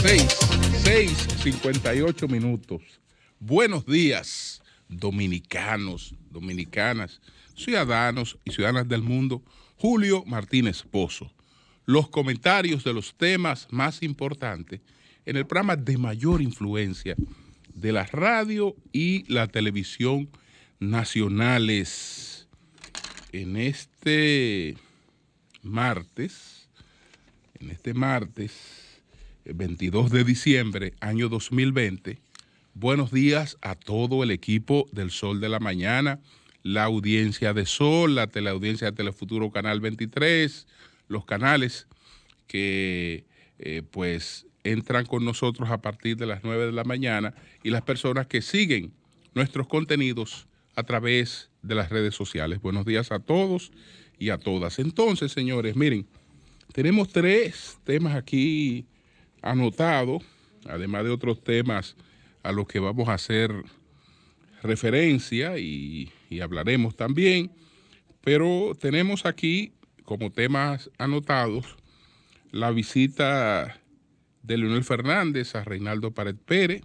6:58 minutos. Buenos días, dominicanos, dominicanas, ciudadanos y ciudadanas del mundo. Julio Martínez Pozo. Los comentarios de los temas más importantes en el programa de mayor influencia de la radio y la televisión nacionales. En este martes, 22 de diciembre, año 2020, buenos días a todo el equipo del Sol de la Mañana, la audiencia de Sol, la teleaudiencia de Telefuturo Canal 23, los canales que pues entran con nosotros a partir de las 9 de la mañana y las personas que siguen nuestros contenidos a través de las redes sociales. Buenos días a todos y a todas. Entonces, señores, miren, tenemos 3 temas aquí anotados, además de otros temas a los que vamos a hacer referencia y hablaremos también, pero tenemos aquí como temas anotados la visita de Leonel Fernández a Reinaldo Pared Pérez,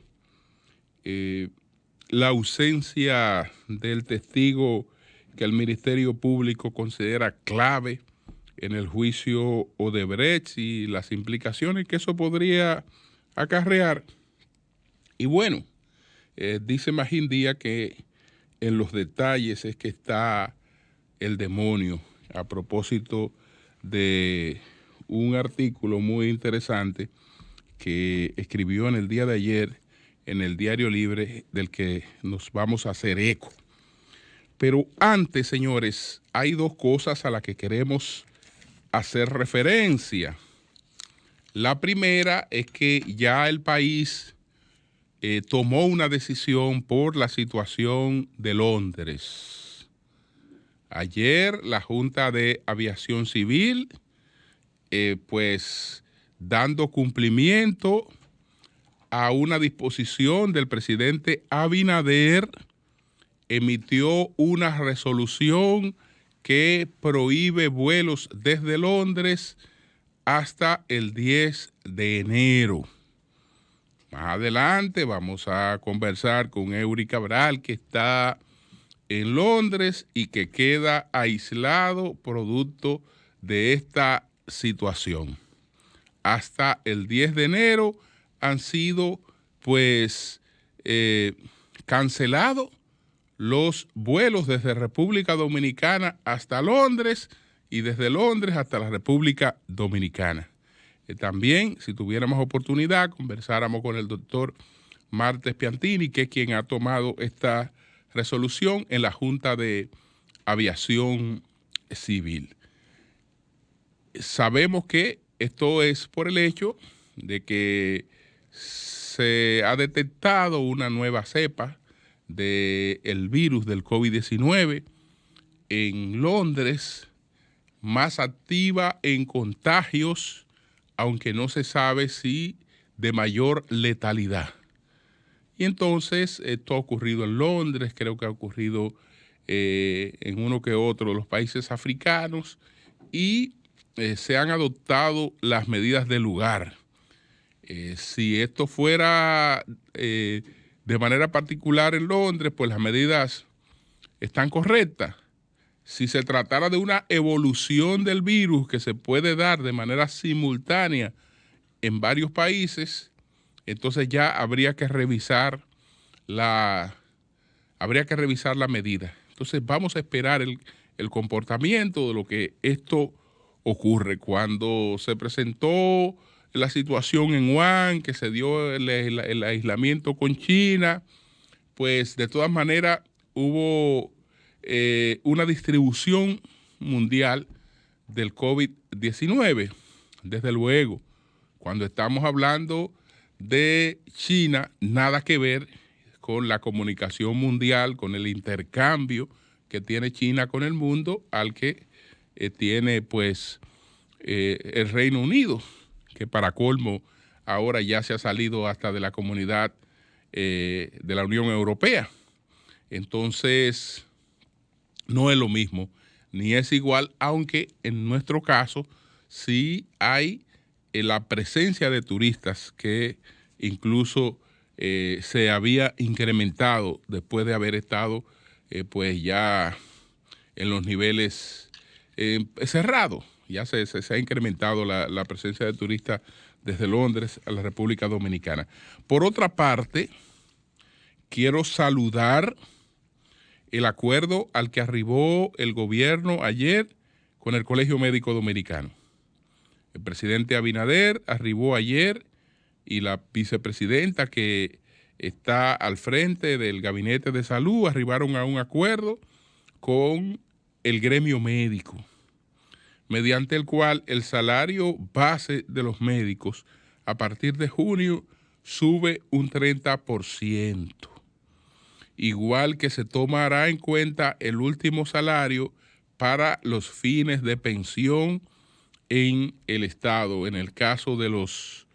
la ausencia del testigo que el Ministerio Público considera clave en el juicio Odebrecht y las implicaciones que eso podría acarrear. Y bueno, dice Magín Díaz que en los detalles es que está el demonio, a propósito de un artículo muy interesante que escribió en el día de ayer en el Diario Libre, del que nos vamos a hacer eco. Pero antes, señores, hay 2 cosas a las que queremos hacer referencia. La primera es que ya el país tomó una decisión por la situación de Londres. Ayer la Junta de Aviación Civil, pues dando cumplimiento a una disposición del presidente Abinader, emitió una resolución que prohíbe vuelos desde Londres hasta el 10 de enero. Más adelante vamos a conversar con Eury Cabral, que está en Londres y que queda aislado producto de esta situación. Hasta el 10 de enero han sido pues cancelados los vuelos desde República Dominicana hasta Londres y desde Londres hasta la República Dominicana. También, si tuviéramos oportunidad, conversáramos con el doctor Martes Piantini, que es quien ha tomado esta resolución en la Junta de Aviación Civil. Sabemos que esto es por el hecho de que se ha detectado una nueva cepa del virus del COVID-19 en Londres, más activa en contagios, aunque no se sabe si de mayor letalidad. Y entonces esto ha ocurrido en Londres, creo que ha ocurrido en uno que otro de los países africanos y se han adoptado las medidas del lugar. Si esto fuera de manera particular en Londres, pues las medidas están correctas. Si se tratara de una evolución del virus que se puede dar de manera simultánea en varios países, entonces ya habría que revisar la medida. Entonces vamos a esperar el comportamiento de lo que esto ocurre. Cuando se presentó la situación en Wuhan, que se dio el aislamiento con China, pues de todas maneras hubo una distribución mundial del COVID-19. Desde luego, cuando estamos hablando de China, nada que ver con la comunicación mundial, con el intercambio que tiene China con el mundo, al que tiene pues el Reino Unido, que para colmo ahora ya se ha salido hasta de la comunidad de la Unión Europea. Entonces, no es lo mismo, ni es igual, aunque en nuestro caso sí hay la presencia de turistas que incluso se había incrementado después de haber estado pues ya en los niveles cerrados. Ya se ha incrementado la presencia de turistas desde Londres a la República Dominicana. Por otra parte, quiero saludar el acuerdo al que arribó el gobierno ayer con el Colegio Médico Dominicano. El presidente Abinader arribó ayer y la vicepresidenta que está al frente del Gabinete de Salud arribaron a un acuerdo con el gremio médico, mediante el cual el salario base de los médicos a partir de junio sube un 30%. Igual que se tomará en cuenta el último salario para los fines de pensión en el Estado, en el caso de los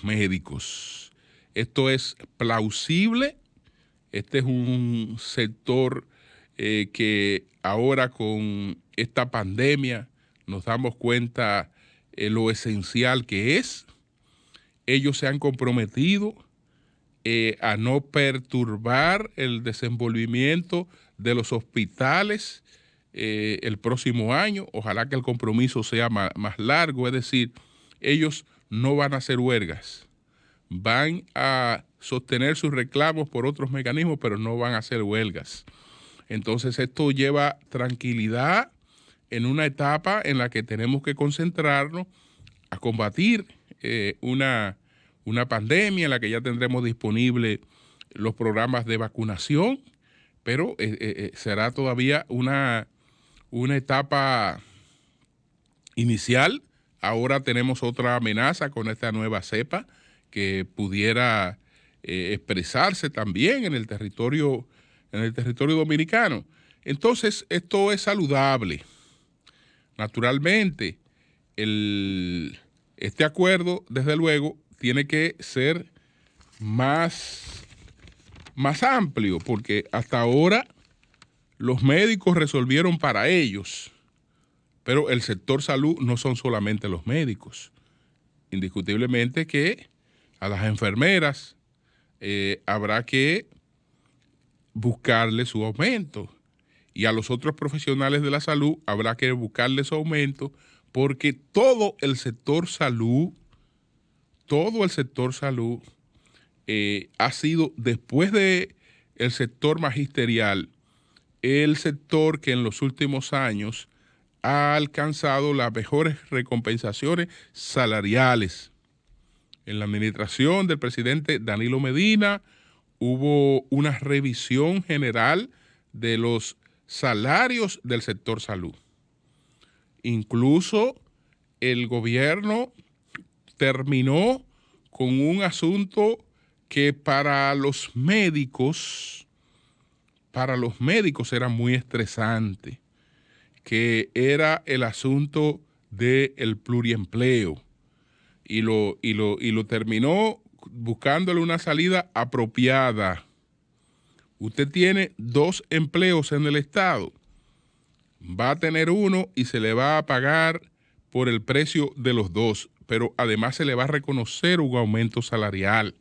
médicos. Esto es plausible. Este es un sector que ahora con esta pandemia nos damos cuenta lo esencial que es. Ellos se han comprometido a no perturbar el desenvolvimiento de los hospitales el próximo año. Ojalá que el compromiso sea más largo, es decir, ellos no van a hacer huelgas, van a sostener sus reclamos por otros mecanismos, pero no van a hacer huelgas. Entonces esto lleva tranquilidad en una etapa en la que tenemos que concentrarnos a combatir una pandemia en la que ya tendremos disponibles los programas de vacunación, pero será todavía una etapa inicial. Ahora tenemos otra amenaza con esta nueva cepa que pudiera expresarse también en el territorio dominicano. Entonces, esto es saludable. Naturalmente, este acuerdo, desde luego, tiene que ser más amplio, porque hasta ahora los médicos resolvieron para ellos, pero el sector salud no son solamente los médicos. Indiscutiblemente que a las enfermeras habrá que buscarle su aumento, y a los otros profesionales de la salud habrá que buscarle su aumento, porque todo el sector salud ha sido, después de el sector magisterial, el sector que en los últimos años ha alcanzado las mejores recompensaciones salariales. En la administración del presidente Danilo Medina hubo una revisión general de los salarios del sector salud. Incluso el gobierno terminó con un asunto que para los médicos era muy estresante, que era el asunto del pluriempleo, y lo terminó buscándole una salida apropiada. Usted tiene 2 empleos en el Estado, va a tener uno y se le va a pagar por el precio de los 2, pero además se le va a reconocer un aumento salarial.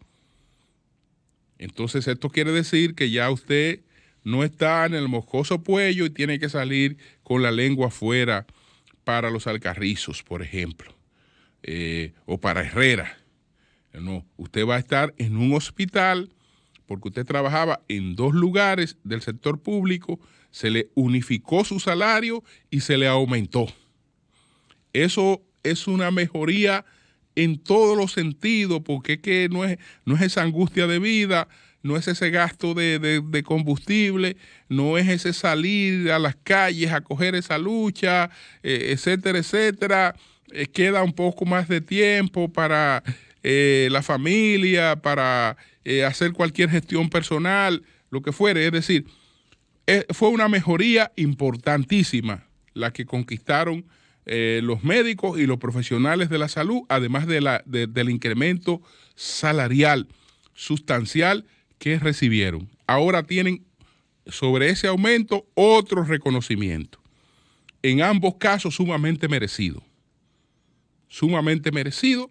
Entonces esto quiere decir que ya usted no está en el moscoso puello y tiene que salir con la lengua afuera para los Alcarrizos, por ejemplo, o para Herrera. No, usted va a estar en un hospital porque usted trabajaba en 2 lugares del sector público, se le unificó su salario y se le aumentó. Eso es una mejoría en todos los sentidos, porque es que no es esa angustia de vida, no es ese gasto de combustible, no es ese salir a las calles a coger esa lucha, etcétera, etcétera. Queda un poco más de tiempo para la familia, para hacer cualquier gestión personal, lo que fuere. Es decir, fue una mejoría importantísima la que conquistaron los médicos y los profesionales de la salud, además del incremento salarial sustancial que recibieron. Ahora tienen sobre ese aumento otro reconocimiento, en ambos casos sumamente merecido. sumamente merecido,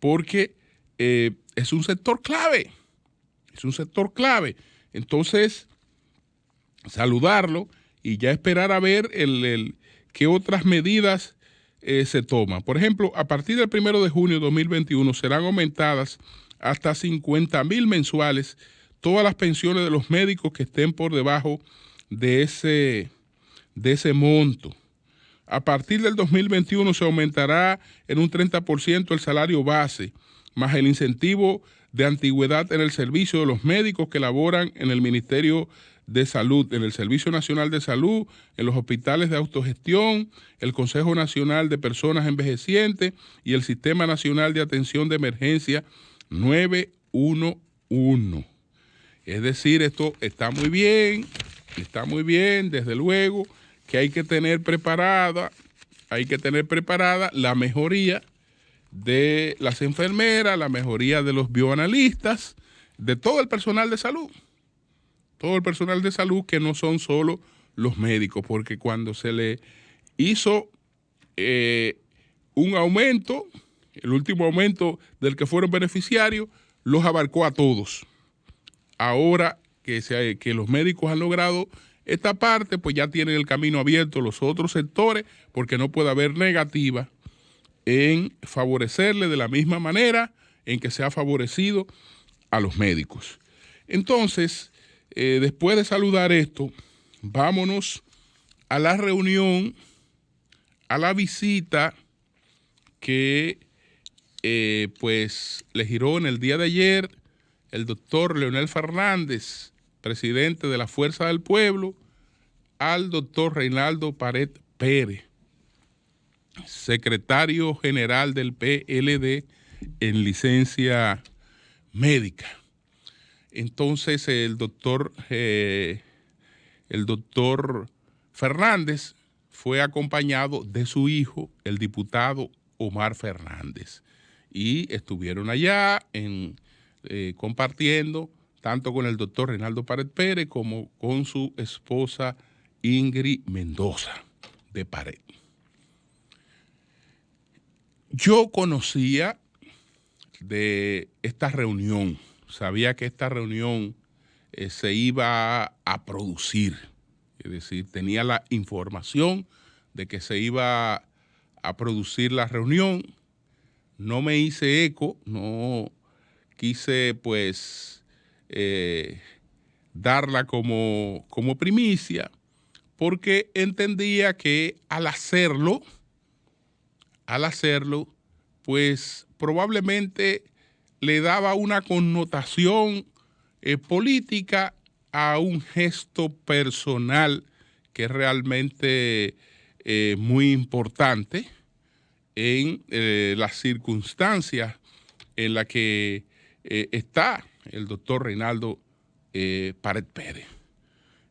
porque es un sector clave. Es un sector clave. Entonces, saludarlo y ya esperar a ver qué otras medidas se toman. Por ejemplo, a partir del 1 de junio de 2021 serán aumentadas hasta 50,000 mensuales todas las pensiones de los médicos que estén por debajo de ese monto. A partir del 2021 se aumentará en un 30% el salario base, más el incentivo de antigüedad en el servicio de los médicos que laboran en el Ministerio de Salud, en el Servicio Nacional de Salud, en los hospitales de autogestión, el Consejo Nacional de Personas Envejecientes y el Sistema Nacional de Atención de Emergencia 911. Es decir, esto está muy bien, desde luego que hay que tener preparada la mejoría de las enfermeras, la mejoría de los bioanalistas, de todo el personal de salud. Todo el personal de salud que no son solo los médicos, porque cuando se le hizo un aumento, el último aumento del que fueron beneficiarios, los abarcó a todos. Ahora que los médicos han logrado esta parte, pues ya tienen el camino abierto los otros sectores, porque no puede haber negativa en favorecerle de la misma manera en que se ha favorecido a los médicos. Entonces, después de saludar esto, vámonos a la reunión, a la visita que pues le giró en el día de ayer el doctor Leonel Fernández, presidente de la Fuerza del Pueblo, al doctor Reinaldo Pared Pérez, secretario general del PLD en licencia médica. Entonces el doctor Fernández fue acompañado de su hijo, el diputado Omar Fernández, y estuvieron allá compartiendo tanto con el doctor Reinaldo Pared Pérez como con su esposa Ingrid Mendoza de Pared. Yo conocía de esta reunión, sabía que esta reunión se iba a producir, es decir, tenía la información de que se iba a producir la reunión. No me hice eco, no quise pues darla como primicia, porque entendía que al hacerlo, pues probablemente le daba una connotación política a un gesto personal que es realmente muy importante en las circunstancias en las que está el doctor Reinaldo Pared Pérez.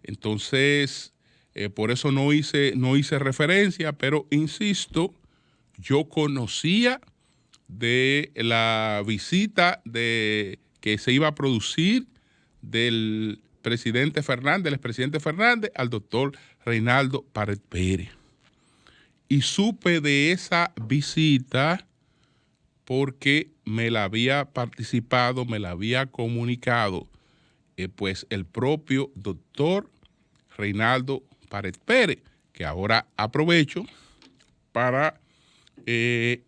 Entonces, por eso no hice referencia, pero insisto, yo conocía de la visita que se iba a producir del expresidente Fernández, al doctor Reinaldo Pared Pérez. Y supe de esa visita porque me la había participado, me la había comunicado, pues el propio doctor Reinaldo Pared Pérez, que ahora aprovecho para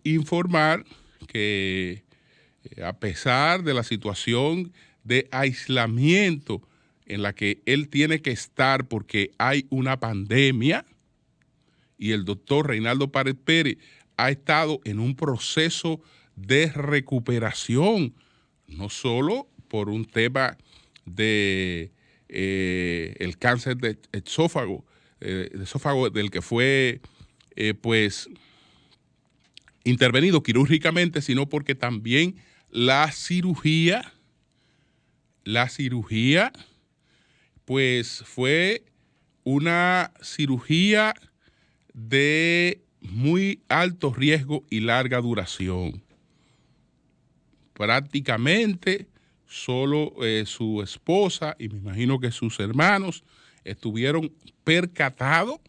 informar que a pesar de la situación de aislamiento en la que él tiene que estar porque hay una pandemia, y el doctor Reinaldo Pared Pérez ha estado en un proceso de recuperación, no solo por un tema de el cáncer de esófago, del que fue pues intervenido quirúrgicamente, sino porque también la cirugía pues fue una cirugía de muy alto riesgo y larga duración. Prácticamente solo su esposa y me imagino que sus hermanos estuvieron percatados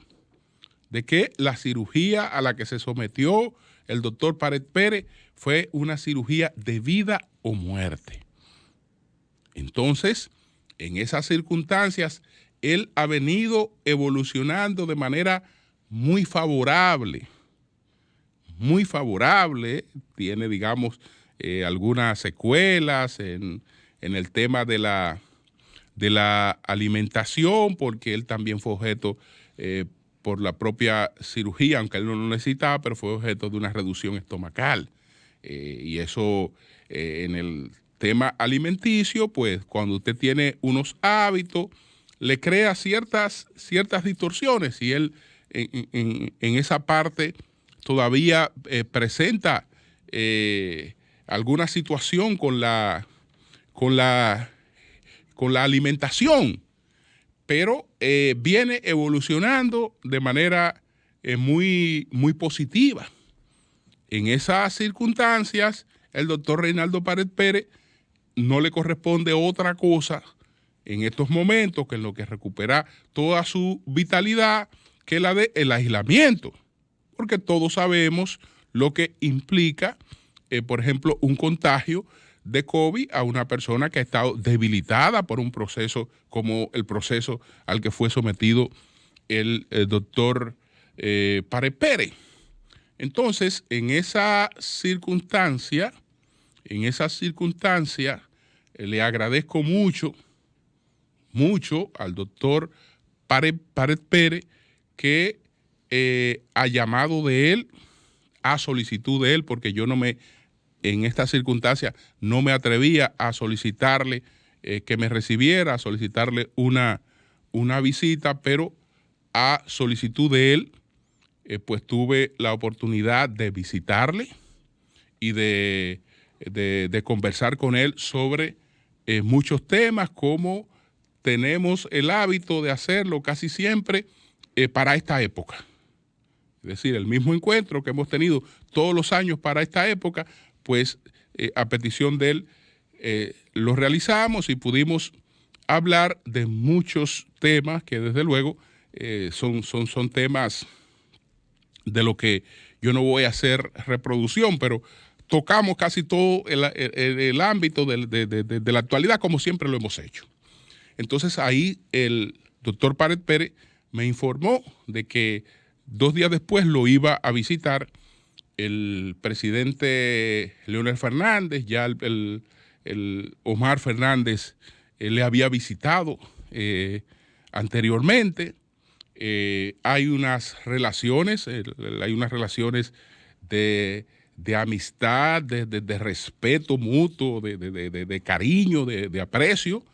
de que la cirugía a la que se sometió el doctor Pared Pérez fue una cirugía de vida o muerte. Entonces, en esas circunstancias, él ha venido evolucionando de manera muy favorable, tiene, digamos, algunas secuelas en el tema de la alimentación, porque él también fue objeto por la propia cirugía, aunque él no lo necesitaba, pero fue objeto de una reducción estomacal. Y eso en el tema alimenticio, pues cuando usted tiene unos hábitos, le crea ciertas distorsiones, y él en esa parte todavía presenta alguna situación con la alimentación, pero viene evolucionando de manera muy positiva. En esas circunstancias, el doctor Reinaldo Pared Pérez no le corresponde otra cosa en estos momentos que en lo que recupera toda su vitalidad, que la del aislamiento, porque todos sabemos lo que implica, por ejemplo, un contagio de COVID a una persona que ha estado debilitada por un proceso como el proceso al que fue sometido el doctor Pared Pérez. Entonces, en esa circunstancia, le agradezco mucho al doctor Pared Pérez que a llamado de él, a solicitud de él, porque yo en esta circunstancia no me atrevía a solicitarle que me recibiera, a solicitarle una visita, pero a solicitud de él, pues tuve la oportunidad de visitarle y de conversar con él sobre muchos temas, como tenemos el hábito de hacerlo casi siempre para esta época. Es decir, el mismo encuentro que hemos tenido todos los años para esta época, pues a petición de él lo realizamos y pudimos hablar de muchos temas que desde luego son temas de lo que yo no voy a hacer reproducción, pero tocamos casi todo el ámbito de la actualidad, como siempre lo hemos hecho. Entonces ahí el doctor Pared Pérez me informó de que 2 días después lo iba a visitar el presidente Leonel Fernández. Ya el Omar Fernández le había visitado anteriormente. Hay unas relaciones de amistad, de respeto mutuo, de cariño, de aprecio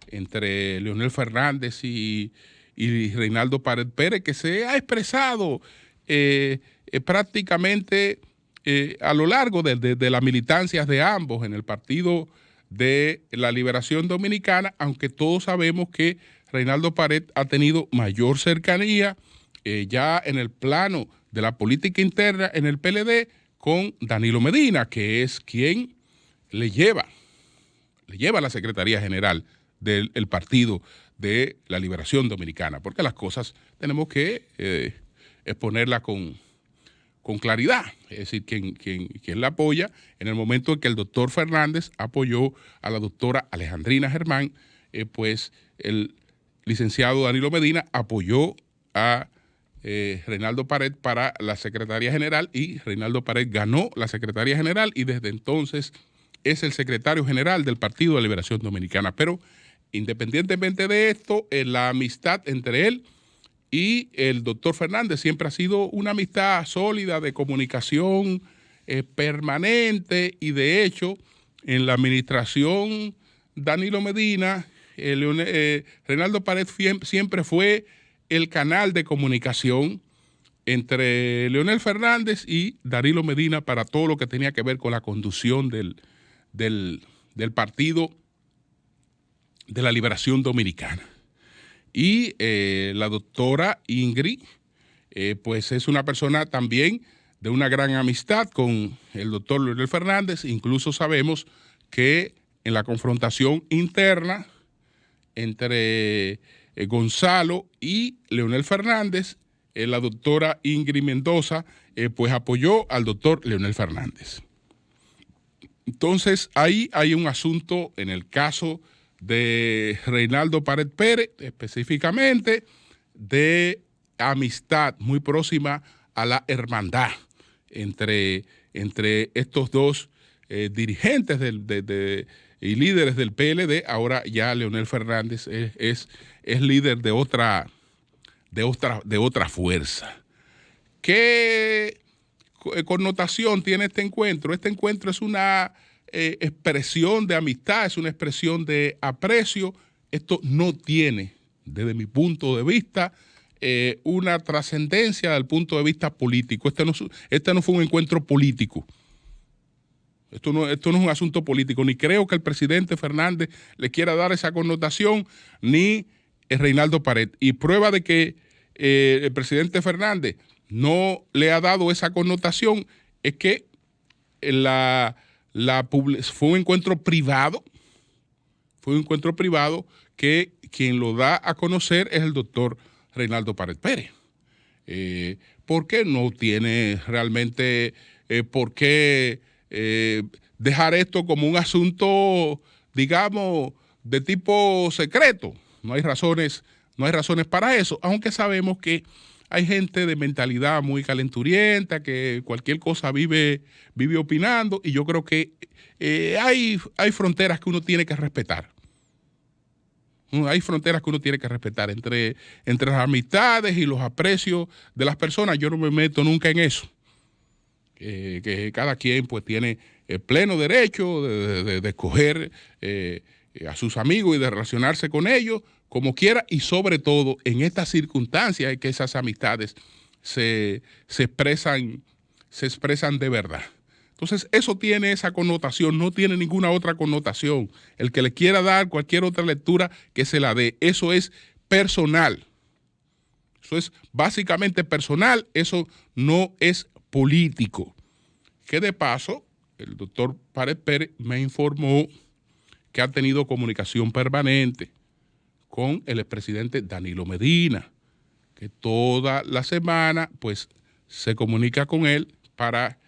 entre Leonel Fernández y Reinaldo Pared Pérez, que se ha expresado prácticamente a lo largo de las militancias de ambos en el Partido de la Liberación Dominicana, aunque todos sabemos que Reinaldo Pared ha tenido mayor cercanía ya en el plano de la política interna en el PLD con Danilo Medina, que es quien le lleva la Secretaría General del Partido de la Liberación Dominicana, porque las cosas tenemos que exponerlas con claridad. Es decir, quien la apoya en el momento en que el doctor Fernández apoyó a la doctora Alejandrina Germán, pues el licenciado Danilo Medina apoyó a Reinaldo Pared para la Secretaría General, y Reinaldo Pared ganó la Secretaría General y desde entonces es el secretario general del Partido de la Liberación Dominicana. Pero independientemente de esto, la amistad entre él y el doctor Fernández siempre ha sido una amistad sólida, de comunicación permanente, y de hecho en la administración Danilo Medina, Reinaldo Pared siempre fue el canal de comunicación entre Leonel Fernández y Danilo Medina para todo lo que tenía que ver con la conducción del Partido de la Liberación Dominicana. Y la doctora Ingrid, pues es una persona también de una gran amistad con el doctor Leonel Fernández. Incluso sabemos que en la confrontación interna entre Gonzalo y Leonel Fernández, la doctora Ingrid Mendoza, pues apoyó al doctor Leonel Fernández. Entonces, ahí hay un asunto en el caso de Reinaldo Pared Pérez, específicamente de amistad muy próxima a la hermandad entre estos dos dirigentes y líderes del PLD. Ahora ya Leonel Fernández es líder de otra fuerza. ¿Qué connotación tiene este encuentro? Este encuentro es una expresión de amistad, es una expresión de aprecio. Esto no tiene, desde mi punto de vista, una trascendencia desde el punto de vista político. Este no fue un encuentro político. Esto no es un asunto político, ni creo que el presidente Fernández le quiera dar esa connotación, ni Reinaldo Pared. Y prueba de que el presidente Fernández no le ha dado esa connotación es que fue un encuentro privado. Fue un encuentro privado que quien lo da a conocer es el doctor Reinaldo Pared Pérez. Porque no tiene realmente por qué dejar esto como un asunto, digamos, de tipo secreto. No hay razones para eso, aunque sabemos que hay gente de mentalidad muy calenturienta, que cualquier cosa vive opinando, y yo creo que hay fronteras que uno tiene que respetar. Hay fronteras que uno tiene que respetar entre las amistades y los aprecios de las personas. Yo no me meto nunca en eso. Que cada quien pues tiene el pleno derecho de escoger a sus amigos y de relacionarse con ellos como quiera, y sobre todo en estas circunstancias es que esas amistades se expresan de verdad. Entonces eso tiene esa connotación, no tiene ninguna otra connotación. El que le quiera dar cualquier otra lectura que se la dé, eso es personal. Eso es básicamente personal, eso no es político. Que de paso, el doctor Pared Pérez me informó que ha tenido comunicación permanente con el expresidente Danilo Medina, que toda la semana pues se comunica con él para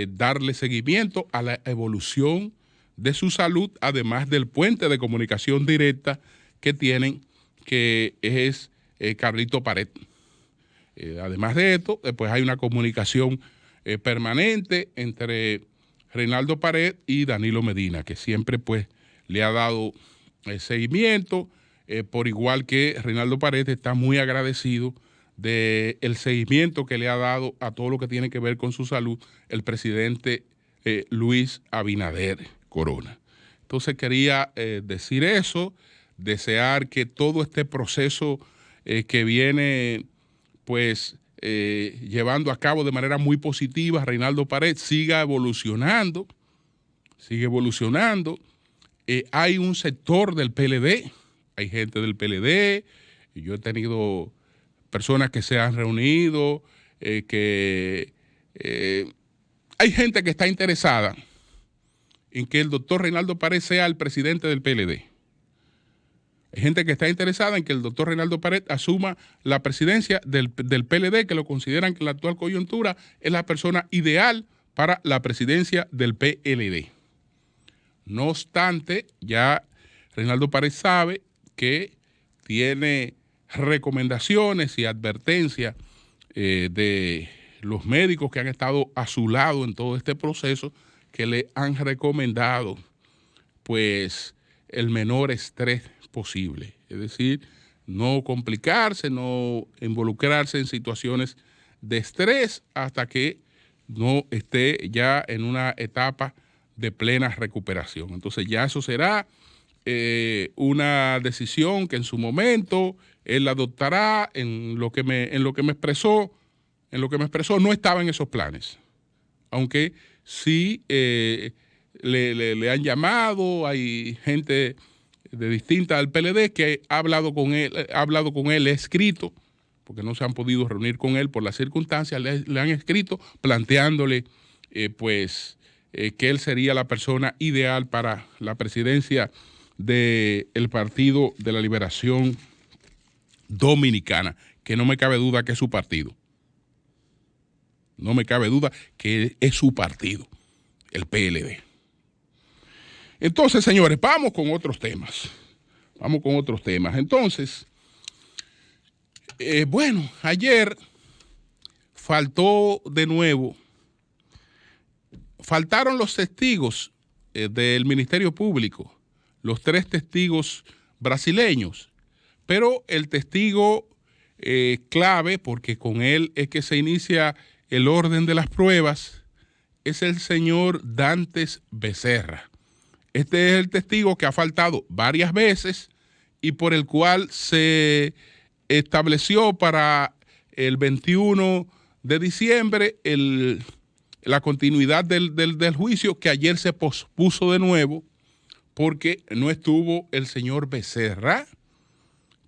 darle seguimiento a la evolución de su salud, además del puente de comunicación directa que tienen, que es Carlito Pared. Además de esto, pues hay una comunicación permanente entre Reinaldo Pared y Danilo Medina, que siempre pues le ha dado seguimiento, por igual que Reinaldo Pared está muy agradecido del seguimiento que le ha dado a todo lo que tiene que ver con su salud el presidente Luis Abinader Corona. Entonces quería decir eso, desear que todo este proceso que viene pues llevando a cabo de manera muy positiva Reinaldo Pared siga evolucionando. Hay un sector del PLD, hay gente del PLD, y yo he tenido personas que se han reunido, hay gente que está interesada en que el doctor Reinaldo Pared sea el presidente del PLD. Hay gente que está interesada en que el doctor Reinaldo Pared asuma la presidencia del PLD, que lo consideran que en la actual coyuntura es la persona ideal para la presidencia del PLD. No obstante, ya Reinaldo Pared sabe que tiene recomendaciones y advertencias de los médicos que han estado a su lado en todo este proceso, que le han recomendado pues el menor estrés posible, es decir, no complicarse, no involucrarse en situaciones de estrés hasta que no esté ya en una etapa de plena recuperación. Entonces ya eso será una decisión que en su momento él adoptará. En lo que me expresó no estaba en esos planes, aunque sí le han llamado, hay gente de distinta al PLD que ha hablado con él, escrito, porque no se han podido reunir con él por las circunstancias, le han escrito planteándole que él sería la persona ideal para la presidencia del Partido de la Liberación Dominicana, que no me cabe duda que es su partido. No me cabe duda que es su partido, el PLD. Entonces, señores, vamos con otros temas. Entonces, bueno, ayer faltaron los testigos del Ministerio Público, los 3 testigos brasileños, pero el testigo clave, porque con él es que se inicia el orden de las pruebas, es el señor Dantes Becerra. Este es el testigo que ha faltado varias veces y por el cual se estableció para el 21 de diciembre la continuidad del juicio, que ayer se pospuso de nuevo porque no estuvo el señor Becerra,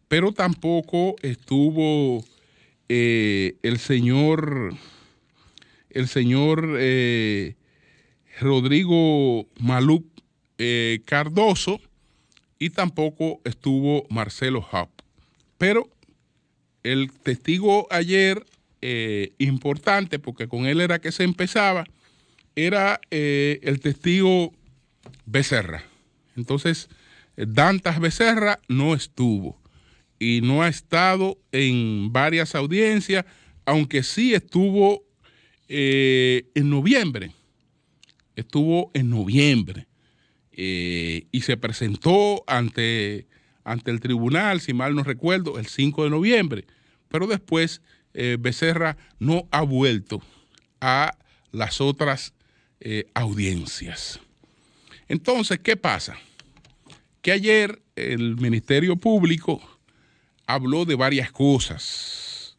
pero tampoco estuvo el señor Rodrigo Maluc Cardoso, y tampoco estuvo Marcelo Haupt. Pero el testigo ayer, importante, porque con él era que se empezaba, era el testigo Becerra. Entonces, Dantas Becerra no estuvo y no ha estado en varias audiencias, aunque sí estuvo en noviembre. Y se presentó ante el tribunal, si mal no recuerdo, el 5 de noviembre. Pero después Becerra no ha vuelto a las otras audiencias. Entonces, ¿qué pasa? Que ayer el Ministerio Público habló de varias cosas.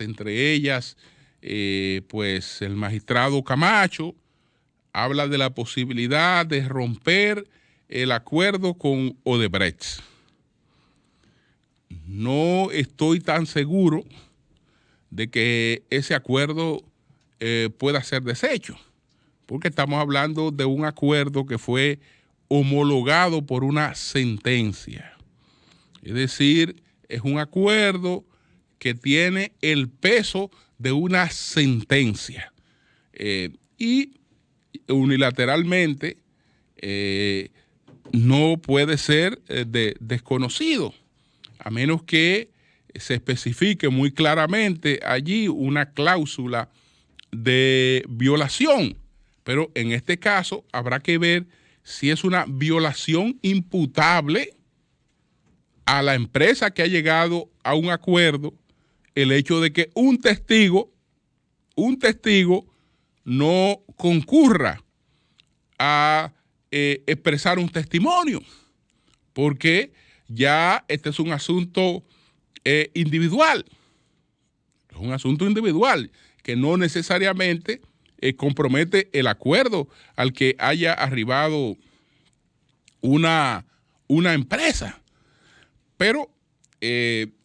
Entre ellas, pues el magistrado Camacho habla de la posibilidad de romper el acuerdo con Odebrecht. No estoy tan seguro de que ese acuerdo pueda ser deshecho, porque estamos hablando de un acuerdo que fue homologado por una sentencia. Es decir, es un acuerdo que tiene el peso de una sentencia. Y unilateralmente no puede ser desconocido, a menos que se especifique muy claramente allí una cláusula de violación. Pero en este caso habrá que ver si es una violación imputable a la empresa que ha llegado a un acuerdo, el hecho de que un testigo no concurra a expresar un testimonio, porque ya este es un asunto individual. Es un asunto individual que no necesariamente compromete el acuerdo al que haya arribado una empresa. Pero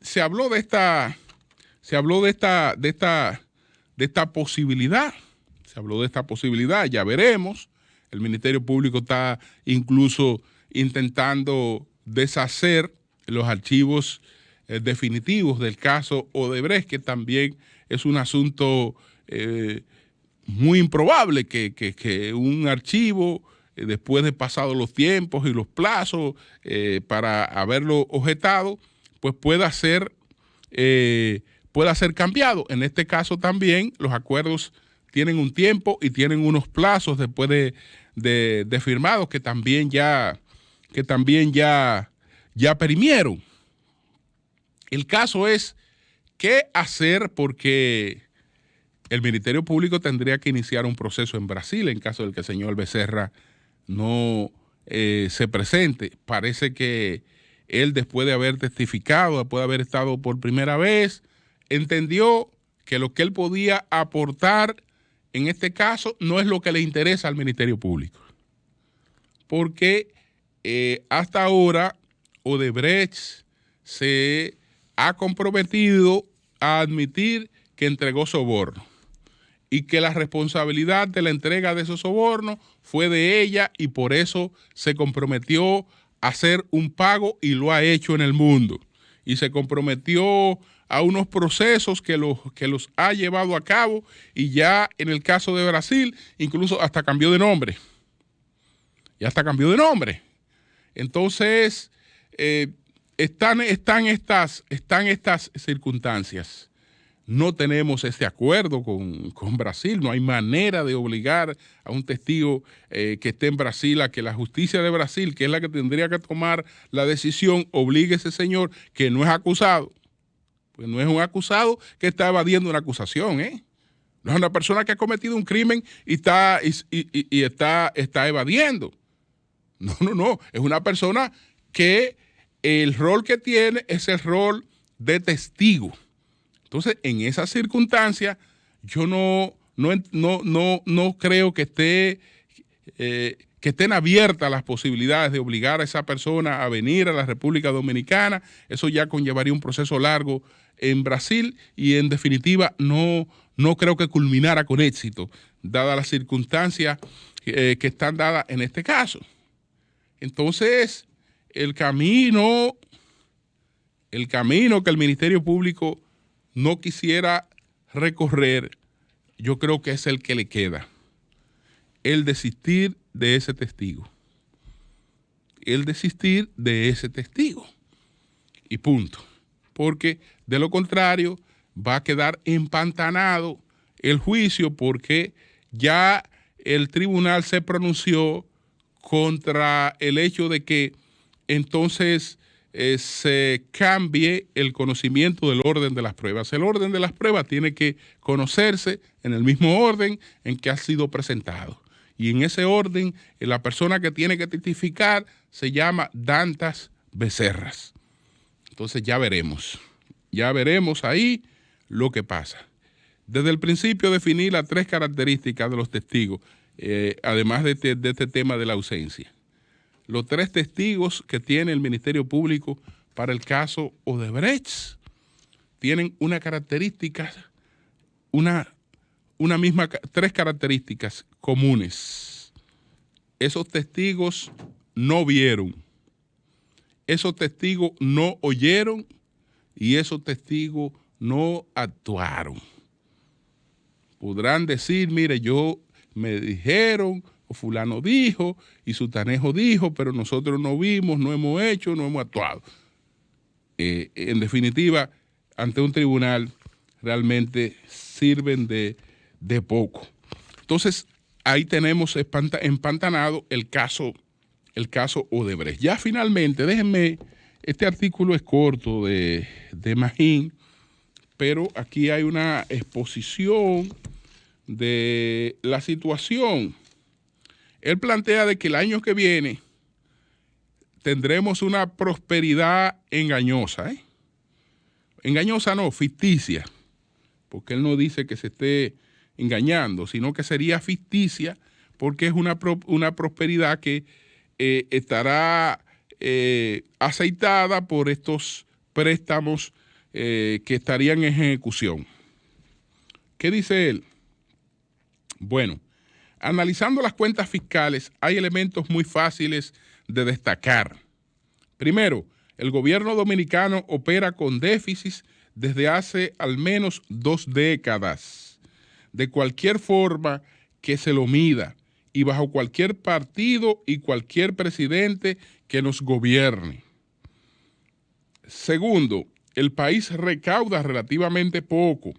se habló de esta posibilidad. Ya veremos. El Ministerio Público está incluso intentando deshacer los archivos definitivos del caso Odebrecht, que también es un asunto muy improbable que un archivo, después de pasados los tiempos y los plazos para haberlo objetado, pues pueda ser cambiado. En este caso también los acuerdos tienen un tiempo y tienen unos plazos después de firmados que también ya perimieron. El caso es qué hacer, porque el Ministerio Público tendría que iniciar un proceso en Brasil en caso de que el señor Becerra no se presente. Parece que él, después de haber testificado, después de haber estado por primera vez, entendió que lo que él podía aportar en este caso no es lo que le interesa al Ministerio Público. Porque hasta ahora Odebrecht se ha comprometido a admitir que entregó soborno y que la responsabilidad de la entrega de esos sobornos fue de ella, y por eso se comprometió a hacer un pago y lo ha hecho en el mundo. y se comprometió a unos procesos que los ha llevado a cabo, y ya en el caso de Brasil incluso hasta cambió de nombre. Entonces, están estas circunstancias. No tenemos este acuerdo con Brasil, no hay manera de obligar a un testigo que esté en Brasil a que la justicia de Brasil, que es la que tendría que tomar la decisión, obligue a ese señor que no es acusado. Pues no es un acusado que está evadiendo una acusación, ¿eh? No es una persona que ha cometido un crimen y está evadiendo. No, es una persona que el rol que tiene es el rol de testigo. Entonces, en esas circunstancias, yo no creo que estén abiertas las posibilidades de obligar a esa persona a venir a la República Dominicana. Eso ya conllevaría un proceso largo en Brasil y, en definitiva, no creo que culminara con éxito, dadas las circunstancias que están dadas en este caso. Entonces, el camino que el Ministerio Público no quisiera recorrer, yo creo que es el que le queda: el desistir de ese testigo. Y punto. Porque de lo contrario va a quedar empantanado el juicio, porque ya el tribunal se pronunció contra el hecho de que entonces se cambie el conocimiento del orden de las pruebas. El orden de las pruebas tiene que conocerse en el mismo orden en que ha sido presentado. Y en ese orden, la persona que tiene que testificar se llama Dantas Becerras. Entonces ya veremos ahí lo que pasa. Desde el principio definí las 3 características de los testigos, además de este tema de la ausencia. Los 3 testigos que tiene el Ministerio Público para el caso Odebrecht tienen una característica, una misma, 3 características comunes. Esos testigos no vieron, esos testigos no oyeron y esos testigos no actuaron. Podrán decir, mire, me dijeron, o fulano dijo, y sutanejo dijo, pero nosotros no vimos, no hemos hecho, no hemos actuado. En definitiva, ante un tribunal realmente sirven de poco. Entonces, ahí tenemos empantanado el caso Odebrecht. Ya finalmente, déjenme, este artículo es corto de Magín, pero aquí hay una exposición de la situación. Él plantea de que el año que viene tendremos una prosperidad engañosa. Engañosa no, ficticia, porque él no dice que se esté engañando, sino que sería ficticia, porque es una prosperidad que estará aceitada por estos préstamos que estarían en ejecución. ¿Qué dice él? Bueno, analizando las cuentas fiscales, hay elementos muy fáciles de destacar. Primero, el gobierno dominicano opera con déficits desde hace al menos 2 décadas, de cualquier forma que se lo mida y bajo cualquier partido y cualquier presidente que nos gobierne. Segundo, el país recauda relativamente poco,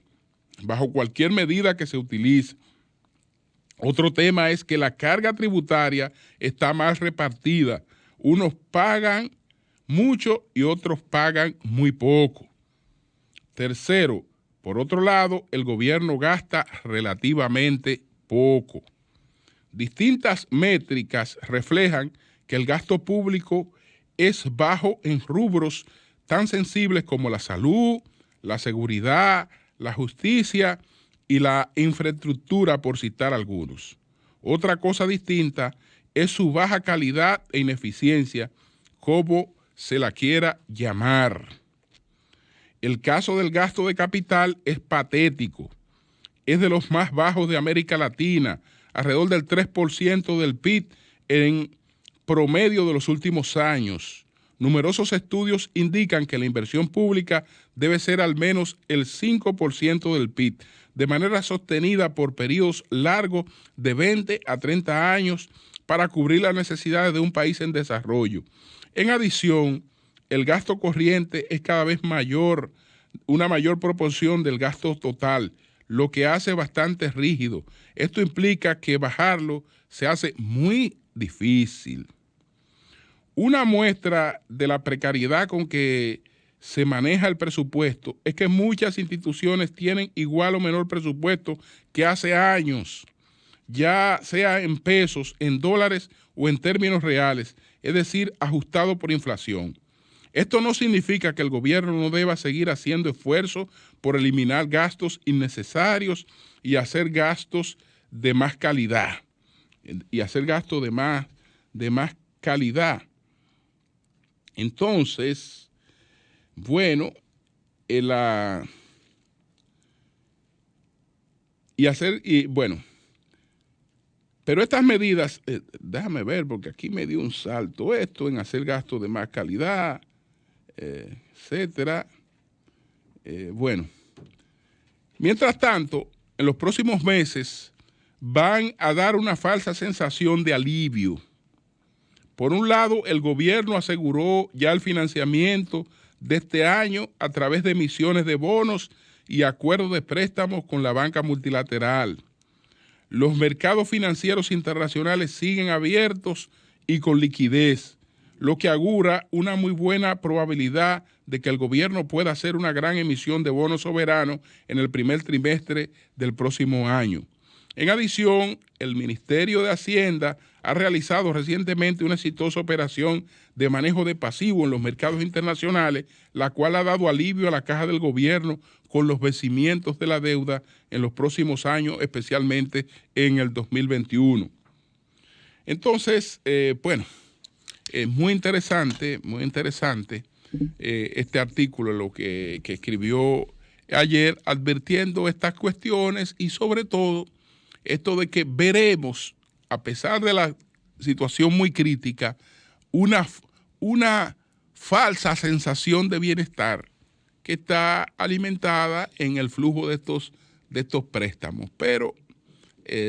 bajo cualquier medida que se utilice. Otro tema es que la carga tributaria está mal repartida. Unos pagan mucho y otros pagan muy poco. Tercero, por otro lado, el gobierno gasta relativamente poco. Distintas métricas reflejan que el gasto público es bajo en rubros tan sensibles como la salud, la seguridad, la justicia y la infraestructura, por citar algunos. Otra cosa distinta es su baja calidad e ineficiencia, como se la quiera llamar. El caso del gasto de capital es patético. Es de los más bajos de América Latina, alrededor del 3% del PIB en promedio de los últimos años. Numerosos estudios indican que la inversión pública debe ser al menos el 5% del PIB, de manera sostenida por periodos largos de 20 a 30 años para cubrir las necesidades de un país en desarrollo. En adición, el gasto corriente es cada vez mayor, una mayor proporción del gasto total, lo que hace bastante rígido. Esto implica que bajarlo se hace muy difícil. Una muestra de la precariedad con que se maneja el presupuesto es que muchas instituciones tienen igual o menor presupuesto que hace años, ya sea en pesos, en dólares o en términos reales, es decir, ajustado por inflación. Esto no significa que el gobierno no deba seguir haciendo esfuerzos por eliminar gastos innecesarios y hacer gastos de más calidad. calidad. Entonces, bueno, pero estas medidas, déjame ver, porque aquí me dio un salto esto en hacer gastos de más calidad, etcétera. Bueno, mientras tanto, en los próximos meses van a dar una falsa sensación de alivio. Por un lado, el gobierno aseguró ya el financiamiento de este año a través de emisiones de bonos y acuerdos de préstamos con la banca multilateral. Los mercados financieros internacionales siguen abiertos y con liquidez, lo que augura una muy buena probabilidad de que el gobierno pueda hacer una gran emisión de bonos soberanos en el primer trimestre del próximo año. En adición, el Ministerio de Hacienda ha realizado recientemente una exitosa operación de manejo de pasivos en los mercados internacionales, la cual ha dado alivio a la caja del gobierno con los vencimientos de la deuda en los próximos años, especialmente en el 2021. Entonces, es muy interesante este artículo, lo que escribió ayer, advirtiendo estas cuestiones y sobre todo esto de que veremos, a pesar de la situación muy crítica, una falsa sensación de bienestar que está alimentada en el flujo de estos préstamos. Pero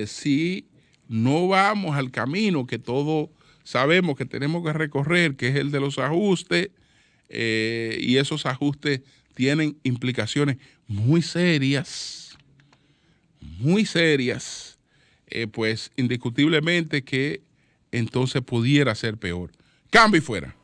si no vamos al camino que todos sabemos que tenemos que recorrer, que es el de los ajustes, y esos ajustes tienen implicaciones muy serias, pues indiscutiblemente que entonces pudiera ser peor. Cambio y fuera.